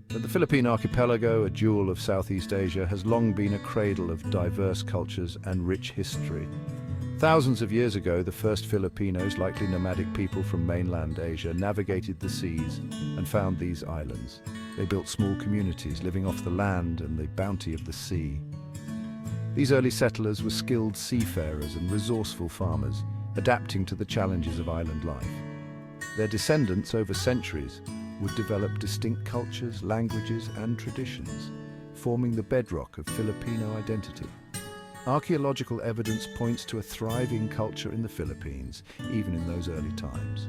The Philippine archipelago, a jewel of Southeast Asia, has long been a cradle of diverse cultures and rich history. Thousands of years ago, the first Filipinos, likely nomadic people from mainland Asia, navigated the seas and found these islands. They built small communities, living off the land and the bounty of the sea. These early settlers were skilled seafarers and resourceful farmers, adapting to the challenges of island life. Their descendants, over centuries, would develop distinct cultures, languages, and traditions, forming the bedrock of Filipino identity. Archaeological evidence points to a thriving culture in the Philippines, even in those early times.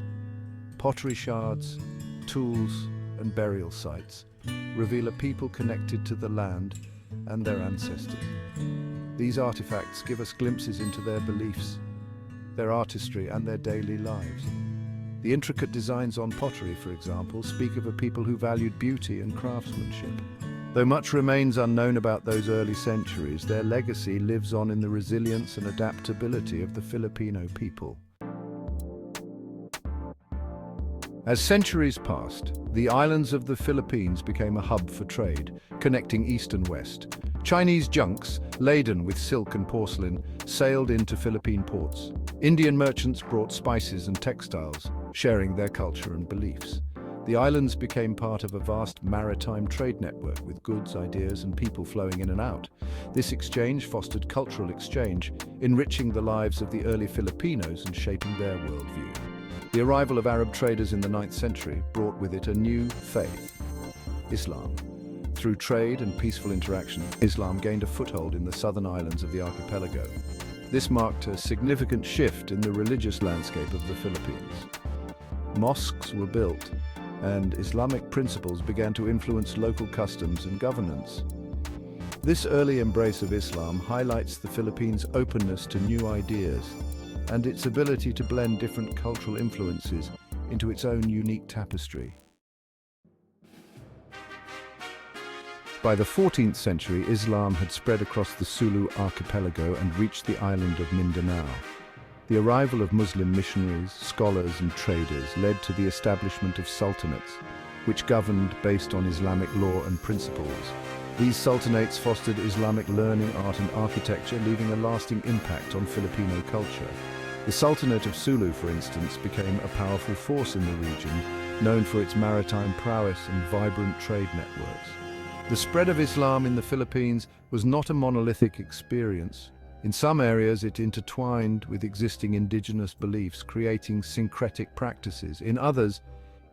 Pottery shards, tools, and burial sites reveal a people connected to the land and their ancestors. These artifacts give us glimpses into their beliefs, their artistry, and their daily lives. The intricate designs on pottery, for example, speak of a people who valued beauty and craftsmanship. Though much remains unknown about those early centuries, their legacy lives on in the resilience and adaptability of the Filipino people. As centuries passed, the islands of the Philippines became a hub for trade, connecting east and west. Chinese junks, laden with silk and porcelain, sailed into Philippine ports. Indian merchants brought spices and textiles, sharing their culture and beliefs. The islands became part of a vast maritime trade network with goods, ideas, and people flowing in and out. This exchange fostered cultural exchange, enriching the lives of the early Filipinos and shaping their worldview. The arrival of Arab traders in the 9th century brought with it a new faith, Islam. Through trade and peaceful interaction, Islam gained a foothold in the southern islands of the archipelago. This marked a significant shift in the religious landscape of the Philippines. Mosques were built, and Islamic principles began to influence local customs and governance. This early embrace of Islam highlights the Philippines' openness to new ideas and its ability to blend different cultural influences into its own unique tapestry. By the 14th century, Islam had spread across the Sulu archipelago and reached the island of Mindanao. The arrival of Muslim missionaries, scholars, and traders led to the establishment of sultanates, which governed based on Islamic law and principles. These sultanates fostered Islamic learning, art, and architecture, leaving a lasting impact on Filipino culture. The Sultanate of Sulu, for instance, became a powerful force in the region, known for its maritime prowess and vibrant trade networks. The spread of Islam in the Philippines was not a monolithic experience. In some areas, it intertwined with existing indigenous beliefs, creating syncretic practices. In others,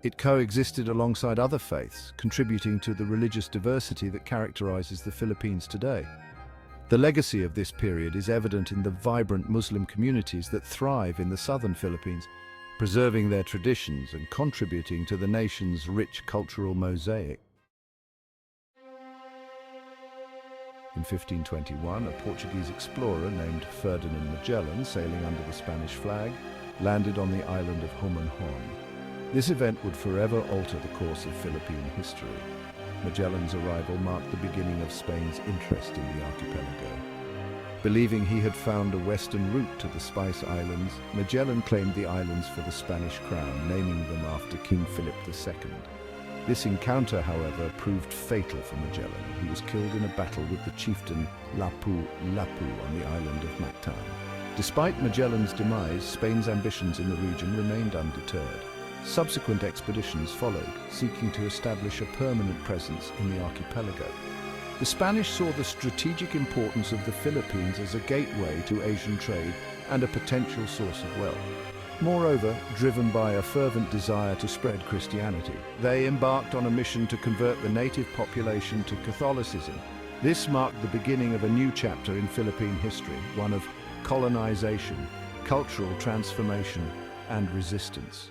it coexisted alongside other faiths, contributing to the religious diversity that characterizes the Philippines today. The legacy of this period is evident in the vibrant Muslim communities that thrive in the southern Philippines, preserving their traditions and contributing to the nation's rich cultural mosaic. In 1521, a Portuguese explorer named Ferdinand Magellan, sailing under the Spanish flag, landed on the island of Homonhon. This event would forever alter the course of Philippine history. Magellan's arrival marked the beginning of Spain's interest in the archipelago. Believing he had found a western route to the Spice Islands, Magellan claimed the islands for the Spanish crown, naming them after King Philip II. This encounter, however, proved fatal for Magellan. He was killed in a battle with the chieftain Lapu-Lapu on the island of Mactan. Despite Magellan's demise, Spain's ambitions in the region remained undeterred. Subsequent expeditions followed, seeking to establish a permanent presence in the archipelago. The Spanish saw the strategic importance of the Philippines as a gateway to Asian trade and a potential source of wealth. Moreover, driven by a fervent desire to spread Christianity, they embarked on a mission to convert the native population to Catholicism. This marked the beginning of a new chapter in Philippine history, one of colonization, cultural transformation, and resistance.